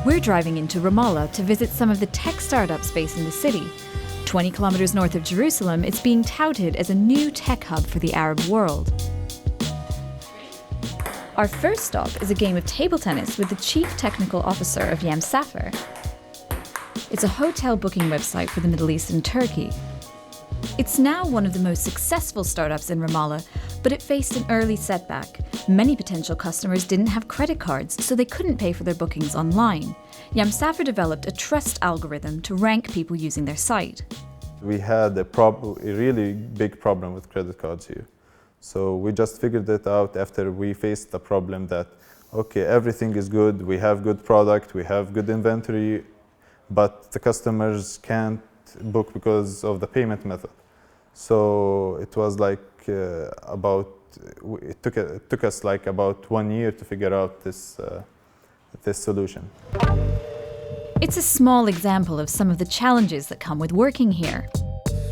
We're driving into Ramallah to visit some of the tech startups based in the city. 20 kilometers north of Jerusalem, it's being touted as a new tech hub for the Arab world. Our first stop is a game of table tennis with the chief technical officer of Yam Safer. It's a hotel booking website for the Middle East and Turkey. It's now one of the most successful startups in Ramallah, but it faced an early setback. Many potential customers didn't have credit cards, so they couldn't pay for their bookings online. Yam Safer developed a trust algorithm to rank people using their site. We had a really big problem with credit cards here. So we just figured it out after we faced the problem that, okay, everything is good, we have good product, we have good inventory, but the customers can't book because of the payment method. So it was like it took us like about 1 year to figure out this solution. It's a small example of some of the challenges that come with working here.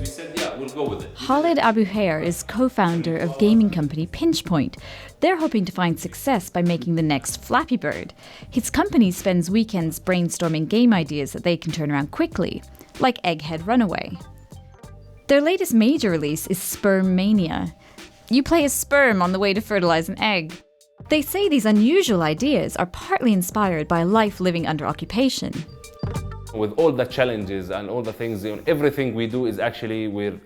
We said, yeah, we'll go with it. Khalid Abu Khair is co-founder of gaming company Pinchpoint. They're hoping to find success by making the next Flappy Bird. His company spends weekends brainstorming game ideas that they can turn around quickly, like Egghead Runaway. Their latest major release is Sperm Mania. You play a sperm on the way to fertilize an egg. They say these unusual ideas are partly inspired by a life living under occupation. With all the challenges and all the things, everything we do is actually we're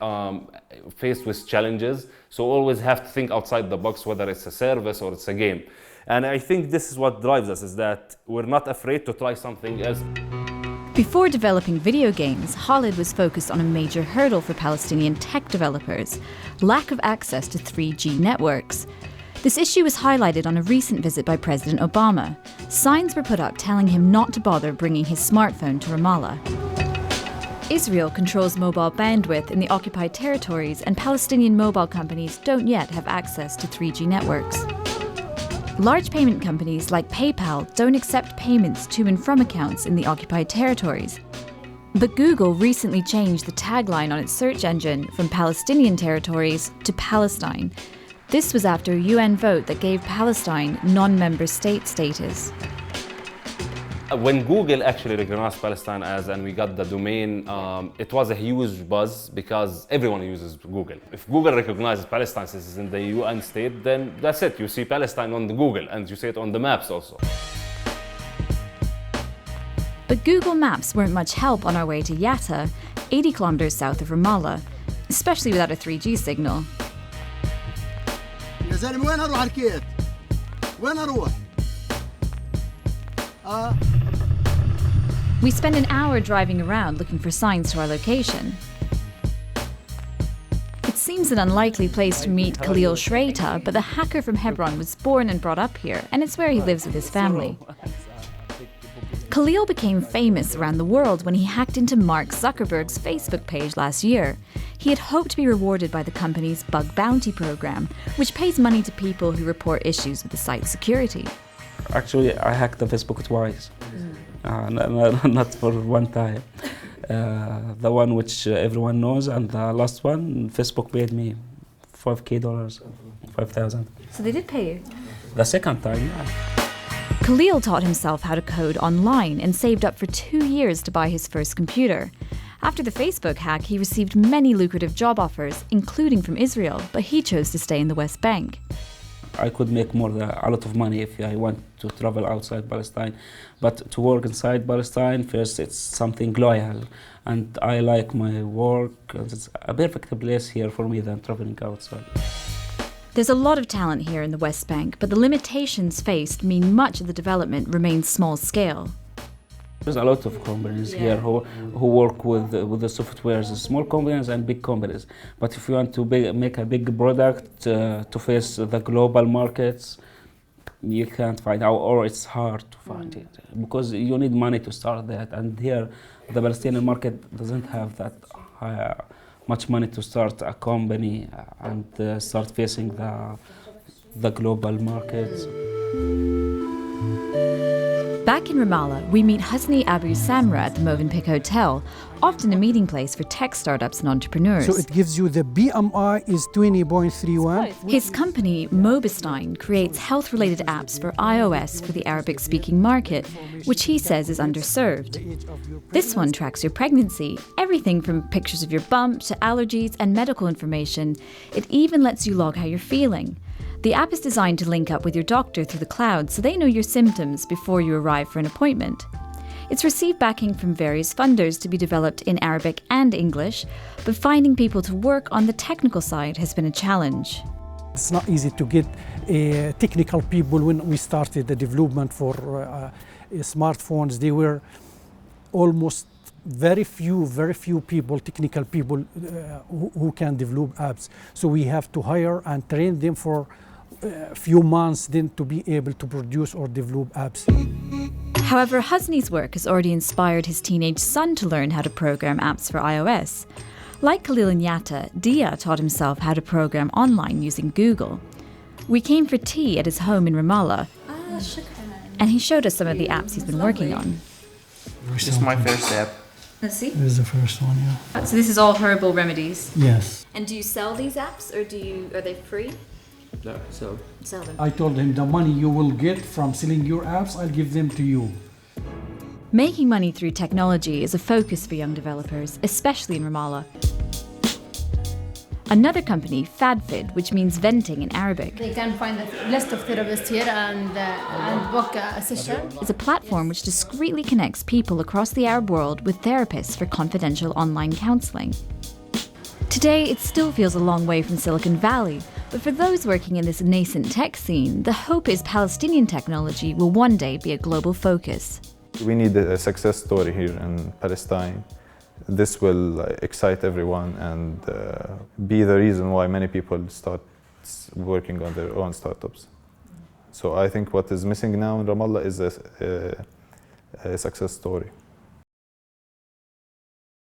faced with challenges. So always have to think outside the box, whether it's a service or it's a game. And I think this is what drives us, is that we're not afraid to try something else. Before developing video games, Khalid was focused on a major hurdle for Palestinian tech developers: lack of access to 3G networks. This issue was highlighted on a recent visit by President Obama. Signs were put up telling him not to bother bringing his smartphone to Ramallah. Israel controls mobile bandwidth in the occupied territories, and Palestinian mobile companies don't yet have access to 3G networks. Large payment companies like PayPal don't accept payments to and from accounts in the occupied territories. But Google recently changed the tagline on its search engine from Palestinian territories to Palestine. This was after a UN vote that gave Palestine non-member state status. When Google actually recognized Palestine and we got the domain, it was a huge buzz because everyone uses Google. If Google recognizes Palestine since it's in the UN state, then that's it. You see Palestine on the Google and you see it on the maps also. But Google Maps weren't much help on our way to Yatta, 80 kilometers south of Ramallah, especially without a 3G signal. يا زلمة وين اروح حكيت؟ وين اروح؟ We spend an hour driving around looking for signs to our location. It seems an unlikely place to meet Khalil Shreita, but the hacker from Hebron was born and brought up here, and it's where he lives with his family. Khalil became famous around the world when he hacked into Mark Zuckerberg's Facebook page last year. He had hoped to be rewarded by the company's bug bounty program, which pays money to people who report issues with the site's security. Actually, I hacked the Facebook twice, not for one time. The one which everyone knows, and the last one, Facebook paid me $5,000, 5,000. So they did pay you? The second time, yeah. Khalil taught himself how to code online and saved up for 2 years to buy his first computer. After the Facebook hack, he received many lucrative job offers, including from Israel, but he chose to stay in the West Bank. I could make a lot of money if I want to travel outside Palestine. But to work inside Palestine, first it's something loyal. And I like my work. It's a perfect place here for me than traveling outside. There's a lot of talent here in the West Bank, but the limitations faced mean much of the development remains small scale. There's a lot of companies here who work with the softwares, small companies and big companies. But if you want to make a big product to face the global markets, you can't find out, or it's hard to find it because you need money to start that. And here, the Palestinian market doesn't have that much money to start a company and start facing the global markets. Back in Ramallah, we meet Husni Abu Samra at the Movenpick Hotel, often a meeting place for tech startups and entrepreneurs. So it gives you the BMI is 20.31. His company, Mobestein, creates health-related apps for iOS for the Arabic-speaking market, which he says is underserved. This one tracks your pregnancy, everything from pictures of your bump to allergies and medical information. It even lets you log how you're feeling. The app is designed to link up with your doctor through the cloud so they know your symptoms before you arrive for an appointment. It's received backing from various funders to be developed in Arabic and English, but finding people to work on the technical side has been a challenge. It's not easy to get technical people. When we started the development for smartphones, they were almost very few people, technical people who can develop apps. So we have to hire and train them for a few months then to be able to produce or develop apps. However, Husni's work has already inspired his teenage son to learn how to program apps for iOS. Like Khalil and Yatta, Dia taught himself how to program online using Google. We came for tea at his home in Ramallah, and he showed us some of the apps he's been working on. This is my first app. Let's see. This is the first one, yeah. So this is all herbal remedies. Yes. And do you sell these apps, or are they free? No, so Sell them. I told him the money you will get from selling your apps, I'll give them to you. Making money through technology is a focus for young developers, especially in Ramallah. Another company, FadFid, which means venting in Arabic, They can find a list of therapists here and book a session. is a platform which discreetly connects people across the Arab world with therapists for confidential online counseling. Today, it still feels a long way from Silicon Valley, but for those working in this nascent tech scene, the hope is Palestinian technology will one day be a global focus. We need a success story here in Palestine. This will excite everyone and be the reason why many people start working on their own startups. So I think what is missing now in Ramallah is a success story.